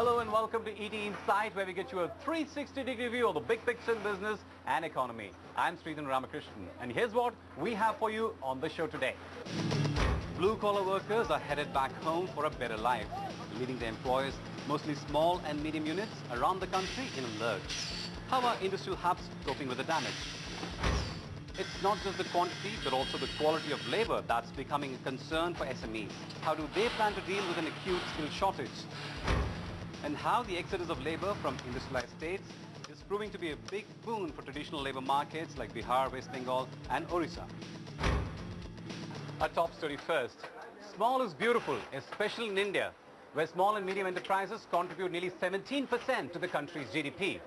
Hello and welcome to ET Insight, where we get you a 360-degree view of the big picture in business and economy. I'm Sridhan Ramakrishnan, and here's what we have for you on the show today. Blue-collar workers are headed back home for a better life, leaving their employers, mostly small and medium units, around the country in a lurch. How are industrial hubs coping with the damage? It's not just the quantity, but also the quality of labor that's becoming a concern for SMEs. How do they plan to deal with an acute skill shortage? And how the exodus of labor from industrialized states is proving to be a big boon for traditional labor markets like Bihar, West Bengal and Orissa. Our top story first. Small is beautiful, especially in India, where small and medium enterprises contribute nearly 17% to the country's GDP.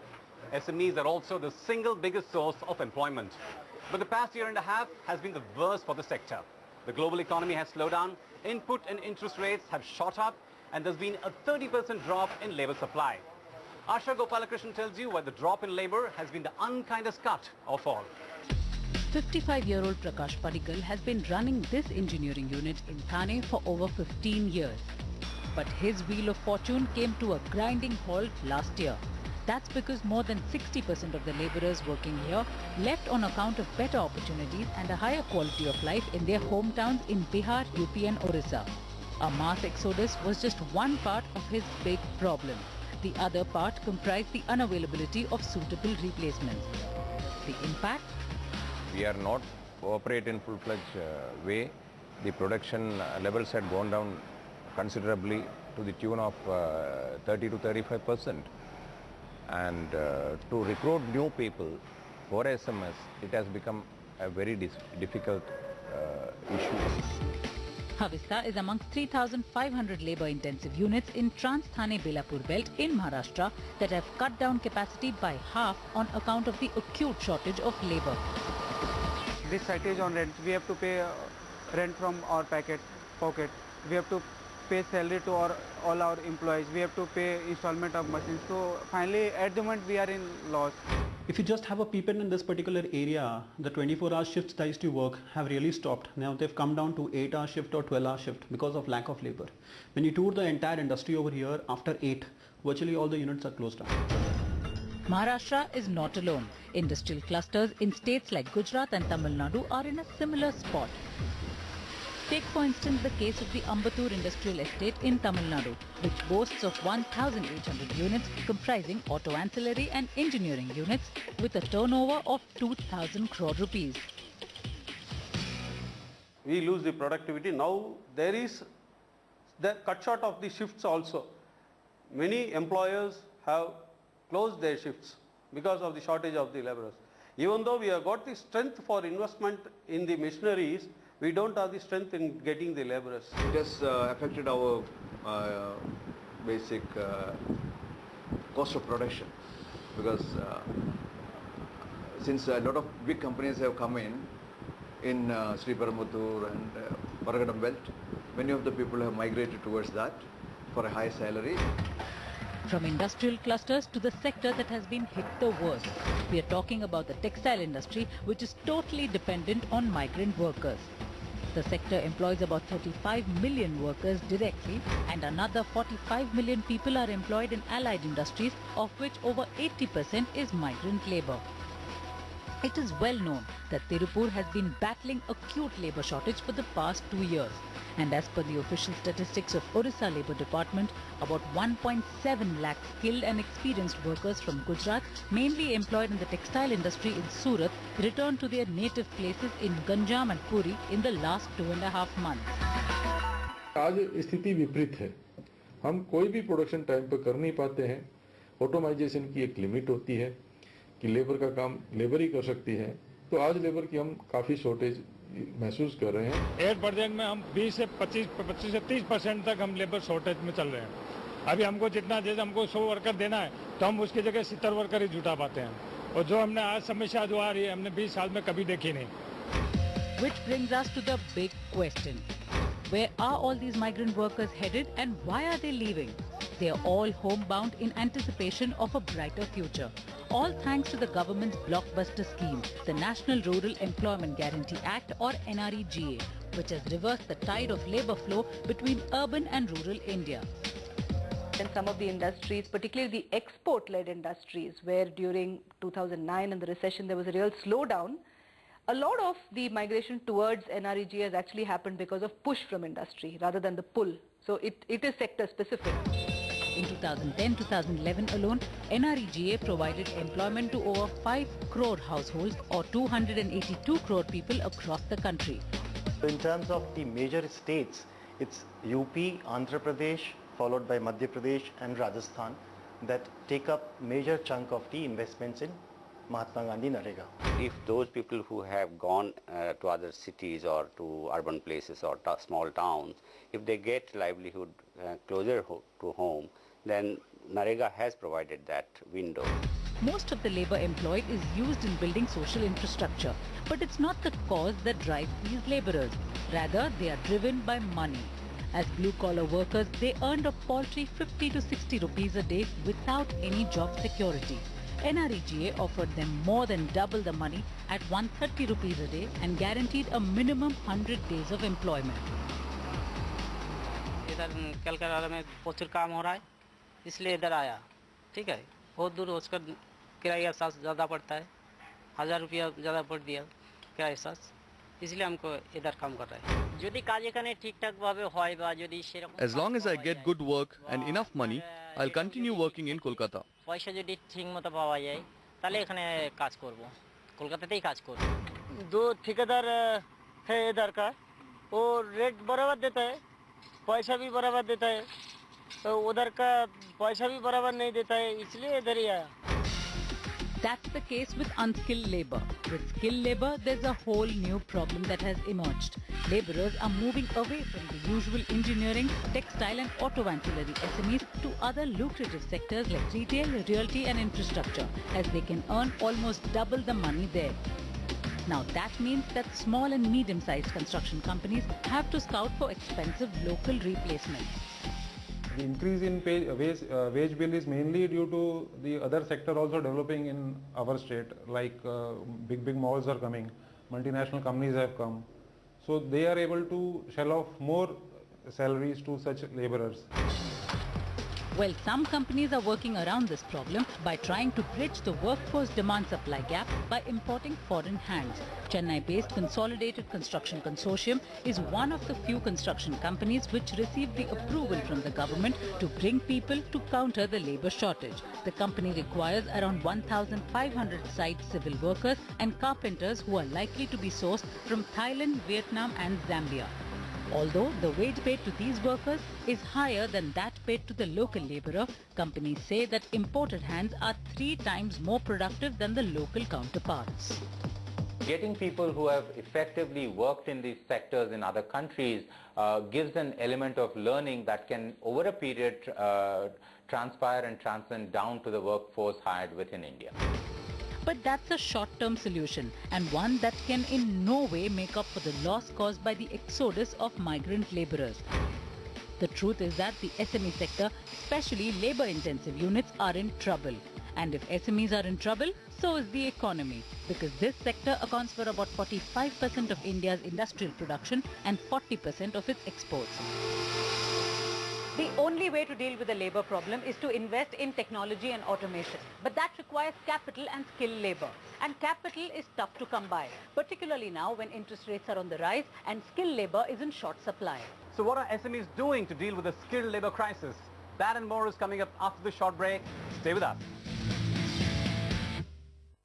SMEs are also the single biggest source of employment. But the past year and a half has been the worst for the sector. The global economy has slowed down, input and interest rates have shot up, and there's been a 30% drop in labor supply. Asha Gopalakrishnan tells you why the drop in labor has been the unkindest cut of all. 55-year-old Prakash Padikkal has been running this engineering unit in Thane for over 15 years. But his wheel of fortune came to a grinding halt last year. That's because more than 60% of the labourers working here left on account of better opportunities and a higher quality of life in their hometowns in Bihar, UP and Orissa. A mass exodus was just one part of his big problem. The other part comprised the unavailability of suitable replacements. The impact? We are not operating in full-fledged way. The production levels had gone down considerably to the tune of 30 to 35%. And to recruit new people for SMS, it has become a very difficult issue. Havista is among 3,500 labour-intensive units in Trans-Thane-Belapur belt in Maharashtra that have cut down capacity by half on account of the acute shortage of labour. This site is on rent. We have to pay rent from our pocket. We have to pay salary to all our employees. We have to pay installment of machines. So finally, at the moment, we are in loss. If you just have a peep in this particular area, the 24-hour shifts that used to work have really stopped. Now they've come down to 8-hour shift or 12-hour shift because of lack of labor. When you tour the entire industry over here, after 8, virtually all the units are closed down. Maharashtra is not alone. Industrial clusters in states like Gujarat and Tamil Nadu are in a similar spot. Take for instance the case of the Ambattur Industrial Estate in Tamil Nadu, which boasts of 1,800 units comprising auto ancillary and engineering units with a turnover of 2,000 crore rupees. We lose the productivity. Now there is the cut short of the shifts also. Many employers have closed their shifts because of the shortage of the laborers. Even though we have got the strength for investment in the machineries, we don't have the strength in getting the laborers. It has affected our basic cost of production, because since a lot of big companies have come in Sri Perambuttur and Paragadam belt, many of the people have migrated towards that for a high salary. From industrial clusters to the sector that has been hit the worst. We are talking about the textile industry, which is totally dependent on migrant workers. The sector employs about 35 million workers directly, and another 45 million people are employed in allied industries, of which over 80% is migrant labour. It is well known that Tirupur has been battling acute labour shortage for the past 2 years. And as per the official statistics of Orissa Labour Department, about 1.7 lakh skilled and experienced workers from Gujarat, mainly employed in the textile industry in Surat, returned to their native places in Ganjam and Puri in the last 2.5 months. आज स्थिति विपरीत है. हम कोई भी production time पर कर नहीं पाते हैं. ऑटोमाइजेशन की एक लिमिट होती है कि लेबर का काम लेबर ही कर सकती है. तो आज लेबर की हम काफ़ी शॉर्टेज महसूस कर रहे हैं. 8% में हम 20 से 30% तक हम लेबर शॉर्टेज में चल रहे हैं. अभी हमको जितना जैसे हमको 100 वर्कर देना है तो हम उसकी जगह 70 वर्कर ही जुटा पाते हैं. और जो हमने आज समस्या जो आ रही है हमने 20 साल में कभी देखी नहीं. Which brings us to the big question. Where are all these migrant workers headed and why are they leaving? They are all homebound in anticipation of a brighter future. All thanks to the government's blockbuster scheme, the National Rural Employment Guarantee Act or NREGA, which has reversed the tide of labour flow between urban and rural India. And some of the industries, particularly the export-led industries, where during 2009 and the recession there was a real slowdown, a lot of the migration towards NREG has actually happened because of push from industry rather than the pull. So it is sector specific. In 2010-2011 alone, NREGA provided employment to over 5 crore households or 282 crore people across the country. In terms of the major states, it's UP, Andhra Pradesh, followed by Madhya Pradesh and Rajasthan that take up major chunk of the investments in Mahatma Gandhi Narega. If those people who have gone to other cities or to urban places or small towns, if they get livelihood closer to home, then Narega has provided that window. Most of the labour employed is used in building social infrastructure, but it's not the cause that drives these labourers. Rather, they are driven by money. As blue-collar workers, they earned a paltry 50 to 60 rupees a day without any job security. NREGA offered them more than double the money at 130 rupees a day and guaranteed a minimum 100 days of employment. इधर कलकत्ता में प्रचुर काम हो रहा है, इसलिए इधर आया. ठीक है, बहुत दूर उसका किराया एहसास ज़्यादा पड़ता है, 1000 रुपया ज़्यादा पड़ दिया किराया एहसास, इसलिए हमको इधर काम कर रहा है. যদি কাজ এখানে ঠিকঠাক ভাবে হয় বা যদি সেরকম As long as I get good work and enough money, I'll continue working in Kolkata. পয়সা যদি ঠিকমতো পাওয়া যায় তাহলে এখানে কাজ করব, কলকাতাতেই কাজ করব. दो ठेकेदार है इधर का, वो रेट बराबर देता है, पैसा भी बराबर देता है, तो उधर का पैसा भी बराबर नहीं देता है, इसलिए इधर ही आया. That's the case with unskilled labour. With skilled labour, there's a whole new problem that has emerged. Labourers are moving away from the usual engineering, textile and auto ancillary SMEs to other lucrative sectors like retail, realty and infrastructure, as they can earn almost double the money there. Now that means that small and medium-sized construction companies have to scout for expensive local replacements. The increase in wage bill is mainly due to the other sector also developing in our state, like big malls are coming, multinational companies have come. So they are able to shell off more salaries to such laborers. Well, some companies are working around this problem by trying to bridge the workforce demand-supply gap by importing foreign hands. Chennai-based Consolidated Construction Consortium is one of the few construction companies which received the approval from the government to bring people to counter the labour shortage. The company requires around 1,500 site civil workers and carpenters who are likely to be sourced from Thailand, Vietnam and Zambia. Although the wage paid to these workers is higher than that paid to the local labourer, companies say that imported hands are 3 times more productive than the local counterparts. Getting people who have effectively worked in these sectors in other countries gives an element of learning that can over a period transpire and transcend down to the workforce hired within India. But that's a short-term solution and one that can in no way make up for the loss caused by the exodus of migrant labourers. The truth is that the SME sector, especially labour-intensive units, are in trouble. And if SMEs are in trouble, so is the economy, because this sector accounts for about 45% of India's industrial production and 40% of its exports. The only way to deal with the labour problem is to invest in technology and automation. But that requires capital and skilled labour. And capital is tough to come by, particularly now when interest rates are on the rise and skilled labour is in short supply. So what are SMEs doing to deal with the skilled labour crisis? That and more is coming up after the short break. Stay with us.